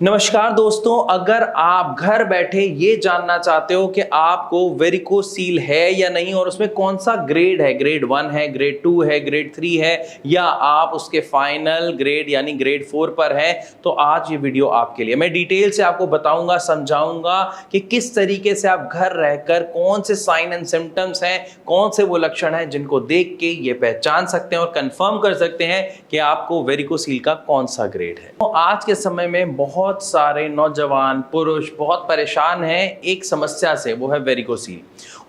नमस्कार दोस्तों, अगर आप घर बैठे ये जानना चाहते हो कि आपको वेरिकोसील है या नहीं और उसमें कौन सा ग्रेड है, ग्रेड 1 है, ग्रेड 2 है, ग्रेड 3 है या आप उसके फाइनल ग्रेड यानी ग्रेड 4 पर हैं, तो आज ये वीडियो आपके लिए। मैं डिटेल से आपको बताऊंगा, समझाऊंगा कि किस तरीके से आप घर रहकर कौन से साइन एंड सिम्टम्स हैं, कौन से वो लक्षण हैं जिनको देख के ये पहचान सकते हैं और कंफर्म कर सकते हैं कि आपको वेरिकोसील का कौन सा ग्रेड है। तो आज के समय में बहुत सारे नौजवान पुरुष बहुत परेशान हैं एक समस्या से, वो है वेरिकोसील।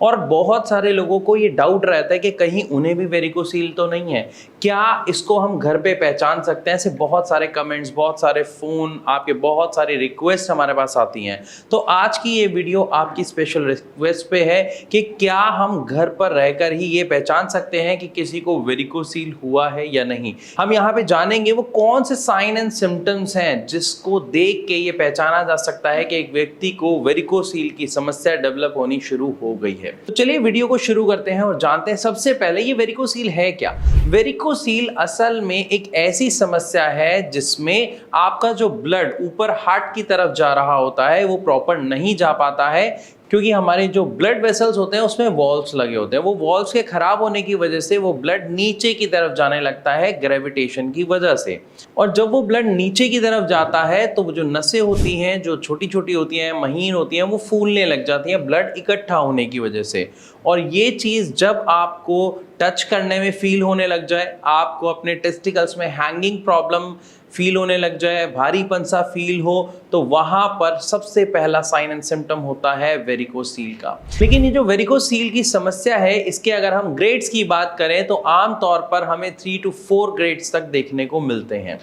और बहुत सारे लोगों को ये डाउट रहता है कि कहीं उन्हें भी वेरिकोसील तो नहीं है, क्या इसको हम घर पे पहचान सकते हैं। ऐसे बहुत सारे कमेंट्स, बहुत सारे फोन, आपके बहुत सारे रिक्वेस्ट हमारे पास आती हैं। तो आज की ये वीडियो आपकी स्पेशल रिक्वेस्ट पे है कि क्या हम घर पर रहकर ही ये पहचान सकते हैं कि किसी को वेरिकोसील हुआ है या नहीं। हम यहाँ पे जानेंगे वो कौन से साइन एंड सिम्टम्स हैं जिसको देख के ये पहचाना जा सकता है कि एक व्यक्ति को वेरिकोसील की समस्या डेवलप होनी शुरू हो गई है। तो चलिए वीडियो को शुरू करते हैं और जानते हैं सबसे पहले ये वेरिकोसील है क्या। वेरिकोसील असल में एक ऐसी समस्या है जिसमें आपका जो ब्लड ऊपर हार्ट की तरफ जा रहा होता है वो प्रॉपर नहीं जा पाता है, क्योंकि हमारे जो ब्लड वेसल्स होते हैं उसमें वॉल्व्स लगे होते हैं। वो वॉल्व्स के खराब होने की वजह से वो ब्लड नीचे की तरफ जाने लगता है ग्रेविटेशन की वजह से। और जब वो ब्लड नीचे की तरफ जाता है तो वो जो नसें होती हैं, जो छोटी छोटी होती हैं, महीन होती हैं, वो फूलने लग जाती हैं ब्लड इकट्ठा होने की वजह से। और ये चीज़ जब आपको टच करने में फील होने लग जाए, आपको अपने टेस्टिकल्स में हैंगिंग प्रॉब्लम फील होने लग जाए, भारीपन सा फील हो, तो वहां पर सबसे पहला साइन एंड सिम्टम होता है वेरिकोसील का। लेकिन ये जो वेरिकोसील की समस्या है, इसके अगर हम ग्रेड्स की बात करें तो आमतौर पर हमें 3 to 4 ग्रेड्स तक देखने को मिलते हैं।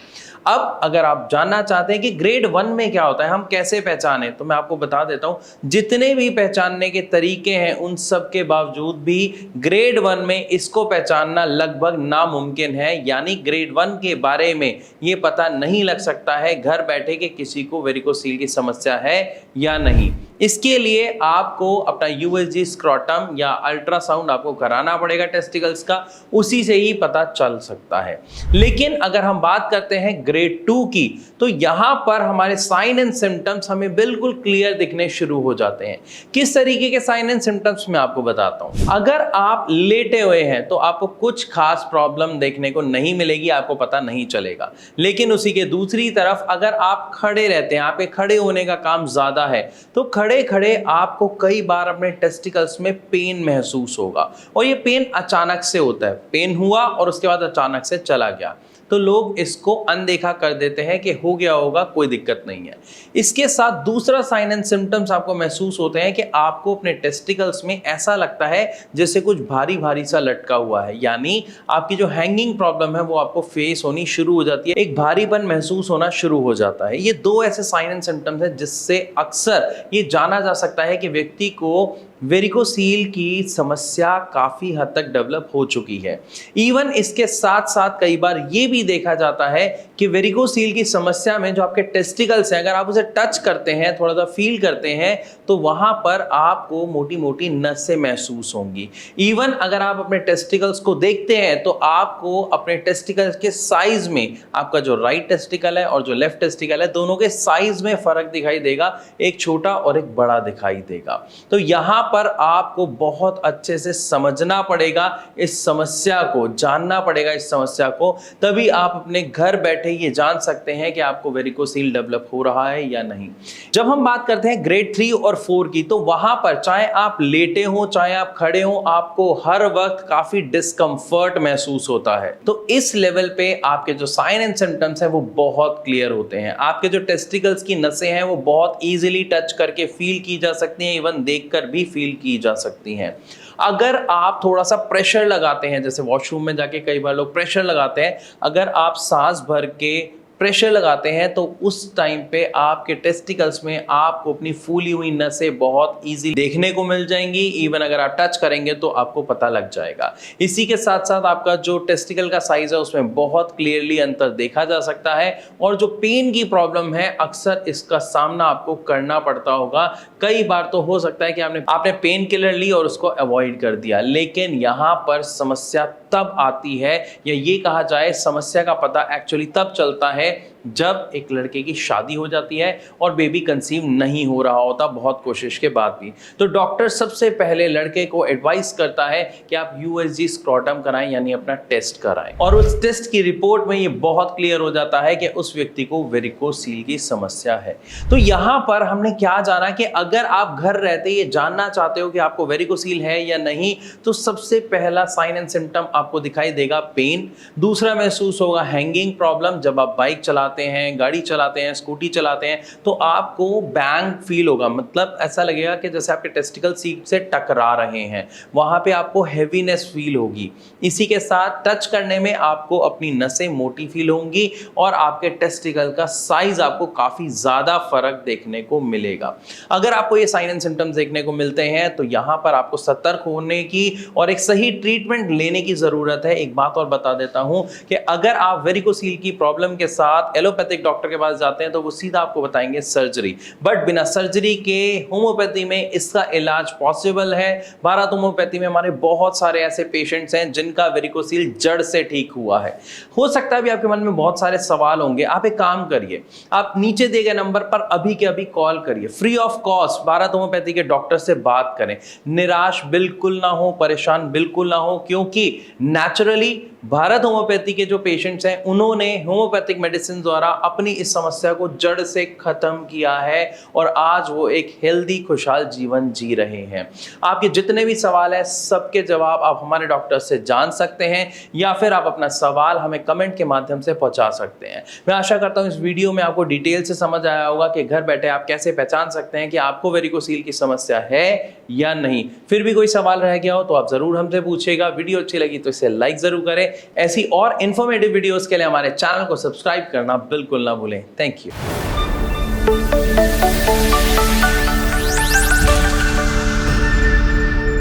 अब अगर आप जानना चाहते हैं कि ग्रेड 1 में क्या होता है, हम कैसे पहचाने, तो मैं आपको बता देता हूं। जितने भी पहचानने के तरीके हैं उन सब के बावजूद भी ग्रेड 1 में इसको पहचानना लगभग नामुमकिन है। यानी ग्रेड 1 के बारे में ये पता नहीं लग सकता है घर बैठे कि किसी को वेरिकोसील की समस्या है या नहीं। इसके लिए आपको अपना यूएसजी स्क्रोटम या अल्ट्रासाउंड आपको कराना पड़ेगा टेस्टिकल्स का, उसी से ही पता चल सकता है। लेकिन अगर हम बात करते हैं ग्रेड 2 की, तो यहां पर हमारे साइन एंड सिम्टम्स हमें बिल्कुल क्लियर दिखने शुरू हो जाते हैं। किस तरीके के साइन एंड सिम्टम्स मैं आपको बताता हूं। अगर आप लेटे हुए हैं तो आपको कुछ खास प्रॉब्लम देखने को नहीं मिलेगी, आपको पता नहीं चलेगा। लेकिन उसी के दूसरी तरफ अगर आप खड़े रहते हैं, आपके खड़े होने का काम ज्यादा है, तो खड़े खड़े आपको कई बार अपने टेस्टिकल्स में पेन महसूस होगा। और ये पेन अचानक से होता है, पेन हुआ और उसके बाद अचानक से चला गया, तो लोग इसको अनदेखा कर देते हैं कि हो गया होगा, कोई दिक्कत नहीं है। इसके साथ दूसरा साइन एंड सिम्टम्स आपको महसूस होते हैं कि आपको अपने टेस्टिकल्स में ऐसा लगता है जैसे कुछ भारी भारी सा लटका हुआ है। यानी आपकी जो हैंगिंग प्रॉब्लम है वो आपको फेस होनी शुरू हो जाती है, एक भारीपन महसूस होना शुरू हो जाता है। ये दो ऐसे साइन एंड सिम्टम्स हैं जिससे अक्सर ये जाना जा सकता है कि व्यक्ति को वेरिकोसील की समस्या काफी हद तक डेवलप हो चुकी है। इवन इसके साथ साथ कई बार ये भी देखा जाता है कि वेरिकोसील की समस्या में जो आपके टेस्टिकल्स हैं, अगर आप उसे टच करते हैं, थोड़ा सा फील करते हैं, तो वहां पर आपको मोटी मोटी नसें महसूस होंगी। इवन अगर आप अपने टेस्टिकल्स को देखते हैं तो आपको अपने टेस्टिकल्स के साइज में, आपका जो राइट टेस्टिकल है और जो लेफ्ट टेस्टिकल है, दोनों के साइज में फर्क दिखाई देगा, एक छोटा और एक बड़ा दिखाई देगा। तो यहां पर आपको बहुत अच्छे से समझना पड़ेगा इस समस्या को, जानना पड़ेगा इस समस्या को, तभी आप अपने घर बैठे ये जान सकते हैं कि आपको वेरिकोसील डेवलप हो रहा है या नहीं। जब हम बात करते हैं ग्रेड 3 और 4 की, तो वहां पर चाहे आप लेटे हो चाहे आप खड़े हो, आपको हर वक्त काफी डिस्कंफर्ट महसूस होता है। तो इस लेवल पे आपके जो साइन एंड सिम्टम्स हैं वो बहुत क्लियर होते हैं। आपके जो टेस्टिकल्स की नसें हैं वो बहुत इजीली टच करके फील की जा सकती हैं, इवन देखकर भी फील की जा सकती हैं। अगर आप थोड़ा सा प्रेशर लगाते हैं, जैसे वॉशरूम में जाके कई बार लोग प्रेशर लगाते हैं, अगर आप सांस भर के प्रेशर लगाते हैं तो उस टाइम पे आपके टेस्टिकल्स में आपको अपनी फूली हुई नसें बहुत इजी देखने को मिल जाएंगी। इवन अगर आप टच करेंगे तो आपको पता लग जाएगा। इसी के साथ साथ आपका जो टेस्टिकल का साइज है उसमें बहुत क्लियरली अंतर देखा जा सकता है। और जो पेन की प्रॉब्लम है, अक्सर इसका सामना आपको करना पड़ता होगा। कई बार तो हो सकता है कि आपने पेन किलर ली और उसको अवॉइड कर दिया, लेकिन यहाँ पर समस्या तब आती है, या ये कहा जाए समस्या का पता एक्चुअली तब चलता है जब एक लड़के की शादी हो जाती है और बेबी कंसीव नहीं हो रहा होता बहुत कोशिश के बाद भी। तो डॉक्टर सबसे पहले लड़के को एडवाइस करता है कि आप यूएसजी स्क्रोटम कराएं, यानी अपना टेस्ट कराएं। और उस टेस्ट की रिपोर्ट में ये बहुत क्लियर हो जाता है कि उस व्यक्ति को वेरिकोसील की समस्या है। तो यहां पर हमने क्या जाना कि अगर आप घर रहते ये जानना चाहते हो कि आपको वेरिकोसील है या नहीं, तो सबसे पहला साइन एंड सिम्टम आपको दिखाई देगा पेन। दूसरा महसूस होगा हैंगिंग प्रॉब्लम। जब आप बाइक चलाते हैं, गाड़ी चलाते हैं, स्कूटी चलाते हैं तो आपको बैंग फील होगा, मतलब ऐसा लगेगा कि जैसे आपके टेस्टिकल सीट से टकरा रहे हैं, वहां पे आपको हैवीनेस फील होगी। इसी के साथ टच करने में आपको अपनी नसें मोटी फील होंगी और आपके टेस्टिकल का साइज आपको काफी ज्यादा फर्क देखने को मिलेगा। अगर आपको ये साइन एंड सिम्टम्स देखने को मिलते हैं तो यहां पर आपको सतर्क होने की और एक सही ट्रीटमेंट लेने की जरूरत है। एक बात और बता देता हूं कि अगर आप वेरिकोसील की प्रॉब्लम के साथ एलोपैथिक डॉक्टर के पास जाते हैं तो वो सीधा आपको बताएंगे सर्जरी, बट बिना सर्जरी के होम्योपैथी में इसका इलाज पॉसिबल है। भारत होम्योपैथी में हमारे बहुत सारे ऐसे पेशेंट्स हैं जिनका वेरिकोसील जड़ से ठीक हुआ है। हो सकता है भी आपके मन में बहुत सारे सवाल होंगे। आप एक काम करिए, आप नीचे दिए गए नंबर पर अभी के अभी कॉल करिए, free of cost Bharat homeopathy के डॉक्टर से बात करें। निराश बिल्कुल ना हो, परेशान बिल्कुल ना हो, क्योंकि नेचुरली भारत होम्योपैथी के जो पेशेंट्स हैं उन्होंने होम्योपैथिक मेडिसिन द्वारा अपनी इस समस्या को जड़ से खत्म किया है और आज वो एक हेल्दी खुशहाल जीवन जी रहे हैं। आपके जितने भी सवाल हैं सबके जवाब आप हमारे डॉक्टर से जान सकते हैं या फिर आप अपना सवाल हमें कमेंट के माध्यम से पहुंचा सकते हैं। मैं आशा करता हूं इस वीडियो में आपको डिटेल से समझ आया होगा कि घर बैठे आप कैसे पहचान सकते हैं कि आपको वेरिकोसील की समस्या है या नहीं। फिर भी कोई सवाल रह गया हो तो आप जरूर हमसे पूछिएगा। वीडियो अच्छी लगी तो इसे लाइक जरूर करें। ऐसी और इंफॉर्मेटिव वीडियोस के लिए हमारे चैनल को सब्सक्राइब करना बिल्कुल ना भूलें। Thank you.